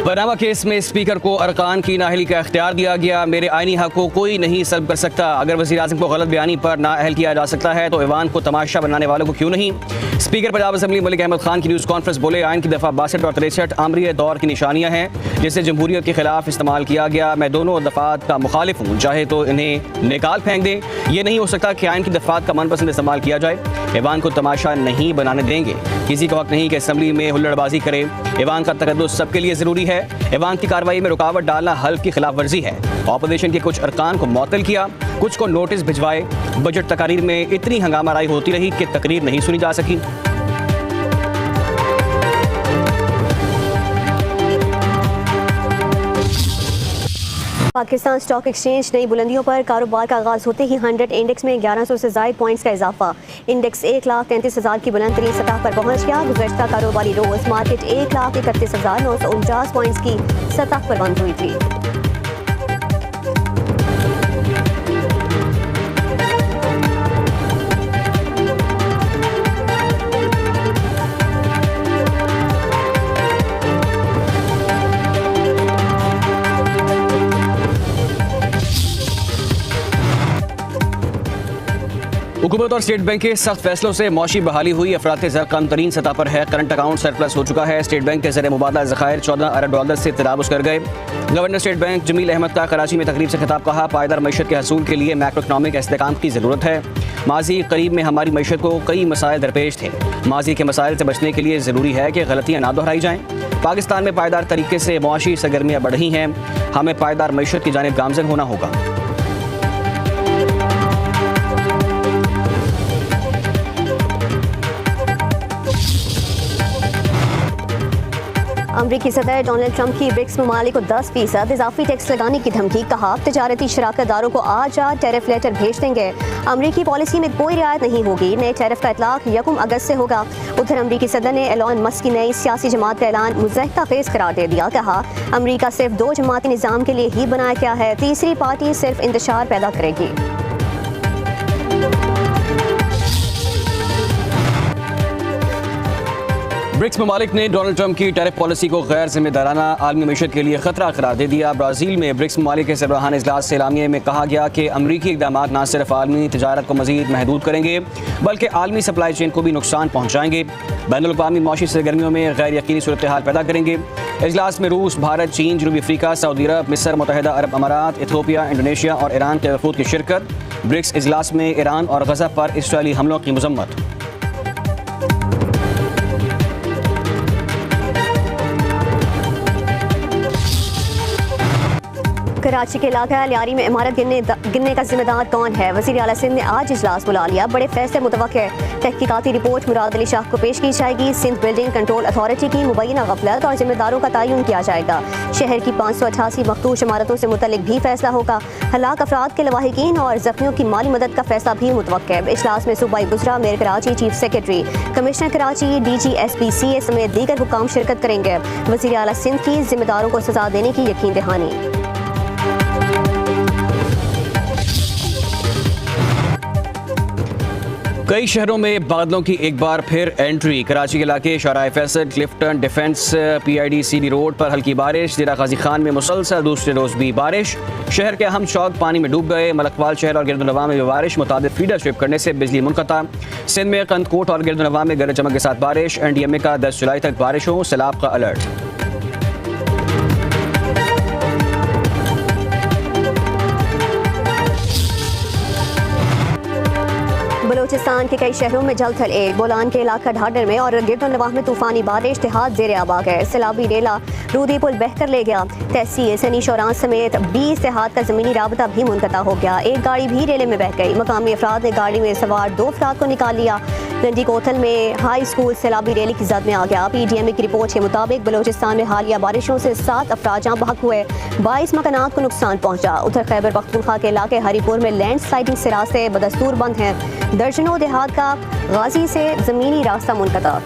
Panama case में speaker को अरकान की नाअहली का इख्तियार दिया गया। मेरे आईनी हक को कोई नहीं सल्ब कर सकता। अगर वज़ीर आज़म को गलत बयानी पर नाअहल किया जा सकता है तो ऐवान को तमाशा बनाने वालों को क्यों नहीं। स्पीकर पंजाब असम्बली मलिक अहमद खान की न्यूज़ कॉन्फ्रेंस बोले, आइन की दफ़ा 62 और 63 आमरी दौर की निशानियाँ हैं जिसे जमहूरियत के खिलाफ इस्तेमाल किया गया। मैं दोनों दफ़ात का मुखालिफ हूँ, चाहे तो इन्हें निकाल फेंक दें। ये नहीं हो सकता कि आइन की दफ़ात का मनपसंद इस्तेमाल किया जाए। ऐवान को तमाशा नहीं बनाने देंगे। किसी को हक नहीं कि असम्बली में हुल्लड़बाजी करे। ऐवान का तकद्दुस सबके लिए ज़रूरी है। ऐवान की कार्रवाई में रुकावट डालना हल्फ की खिलाफ वर्जी है। ऑपोजिशन के कुछ अरकान को मुअत्तल किया, कुछ को नोटिस भिजवाए। बजट तकारीर में इतनी हंगामाराई होती रही कि तकरीर नहीं सुनी जा सकी। पाकिस्तान स्टॉक एक्सचेंज नई बुलंदियों पर कारोबार का आगाज होते ही 100 इंडेक्स में 1100 से ज़ायद पॉइंट्स का इजाफा। इंडेक्स 1,33,000 की बुलंद तरीन सतह पर पहुंच गया। गुज़श्ता कारोबारी रोज मार्केट 1,31,949 पॉइंट्स की सतह पर बंद हुई थी। हुकूमत और स्टेट बैंक के सख्त फैसलों से मौशी बहाली हुई। अफरात ज़र कम तरीन सतह पर है। करंट अकाउंट सरप्लस हो चुका है। स्टेट बैंक के ज़र मुबादला ज़खायर 14 अरब डॉलर से तजावुज़ कर गए। Governor state bank Jamil Ahmad का कराची में तकरीब से खिताब, कहा पायदार मईशत के हसूल के लिए मैक्रो इकनॉमिक इस्तेहकाम की ज़रूरत है। माजी करीब में हमारी मईशत को कई मसाइल दरपेश थे। माजी के मसाइल से बचने के लिए ज़रूरी है कि गलतियाँ ना दोहराई जाएँ। पाकिस्तान में पायदार तरीके से मुआशी सरगर्मियाँ बढ़ रही हैं। हमें पायदार मईशत की जानिब गामज़न होना होगा। अमरीकी सदर डोनाल्ड ट्रंप की ब्रिक्स ममालिक को 10% इजाफी टैक्स लगाने की धमकी। कहा तजारती शराकतदारों को आज टैरिफ लेटर भेज देंगे। अमरीकी पॉलिसी में कोई रियायत नहीं होगी। नए टैरिफ का इतलाक 1 अगस्त से होगा। उधर अमरीकी सदर ने एलोन मस्क की नई सियासी जमात का ऐलान मुज़ाहिदा खेज़ करार दे दिया। कहा अमरीका सिर्फ 2 जमाती निज़ाम के लिए ही बनाया गया है। तीसरी पार्टी सिर्फ इंतशार पैदा करेगी। ब्रिक्स ममालिक ने डोनाल्ड ट्रंप की टैरिफ पॉलिसी को गैर जिम्मेदाराना आलमी मईशत के लिए खतरा करार दे दिया। ब्राज़ील में ब्रिक्स ममालिक के सरबराहान इजलास से एलामिया में कहा गया कि अमरीकी इक़दाम न सिर्फ आलमी तजारत को मज़ीद महदूद करेंगे बल्कि आलमी सप्लाई चेन को भी नुकसान पहुँचाएंगे। बैनुल-अक़वामी मौशी सरगर्मियों में गैर यकीनी सूरत हाल पैदा करेंगे। इजलास में रूस, भारत, चीन, जनूबी अफ्रीका, सऊदी अरब, मिस्र, मुत्तहिदा अरब अमारात, इथियोपिया, इंडोनेशिया और ईरान के वफूद की शिरकत। ब्रिक्स इजलास में ईरान और गज़ा पर इसराइली हमलों की मज़म्मत। कराची के इलाका लियारी में इमारत गिरने का जिम्मेदार कौन है। वज़ीर आला सिंध ने आज इजलास बुला लिया। बड़े फैसले मुतवक्के है। तहकीकाती रिपोर्ट मुराद अली शाह को पेश की जाएगी। सिंध बिल्डिंग कंट्रोल अथॉरिटी की मुबैना गफलत और जिम्मेदारों का तयन किया जाएगा। शहर की 588 मखदूश इमारतों से मुतल्लिक भी फैसला होगा। हलाक अफराद के लवाहिकीन और जख्मियों की माली मदद का फैसला भी मुतवक्के है। इजलास में सूबाई गुजरा, mayor Karachi, chief secretary, commissioner Karachi, DG/SPCA समेत दीगर हुकाम शिरकत करेंगे। वज़ीर आला सिंध की जिम्मेदारों को सजा देने की यकीन दहानी। कई शहरों में बादलों की एक बार फिर एंट्री। कराची के इलाके Shahrah Faisal, Clifton, Defence, PID CD road पर हल्की बारिश। ज़ेरा गाजी खान में मुसलसल दूसरे रोज़ भी बारिश। शहर के अहम चौक पानी में डूब गए। मलकवाल शहर और गिरदुनवा में भी बारिश। मुताबिक फीडर स्विप करने से बिजली मुनक़ता। सिंध में कंदकोट और गिरदुनवा में गरज चमक के साथ बारिश। NDMA का 10 जुलाई तक बारिशों सैलाब का अलर्ट। बलूचिस्तान के कई शहरों में जलथल। बोलान के इलाका ढाडर में और गिरदुनवाह में तूफानी बारिश। देहात ज़ेर आब आ गए। सैलाबी रेला रूदी पुल बहकर ले गया। तहसील सनी शौरान समेत 20 देहात का ज़मीनी राबता भी मुनक़ता हो गया। एक गाड़ी भी रेले में बह गई। मकामी अफराद ने गाड़ी में सवार 2 अफराद को निकाल लिया। गंडी कोथल में हाई स्कूल सैलाबी रैली की जद में आ गया। PDMA की रिपोर्ट के मुताबिक बलूचिस्तान में हालिया बारिशों से 7 अफराद जहाँ बहक हुए। 22 मकानात को नुकसान पहुँचा। उधर खैबर पख्तूनख्वा के इलाके हरीपुर में लैंड स्लाइडिंग से रास्ते बदस्तूर बंद हैं। दर्जनों देहात का गाजी से ज़मीनी रास्ता मुनक़ता।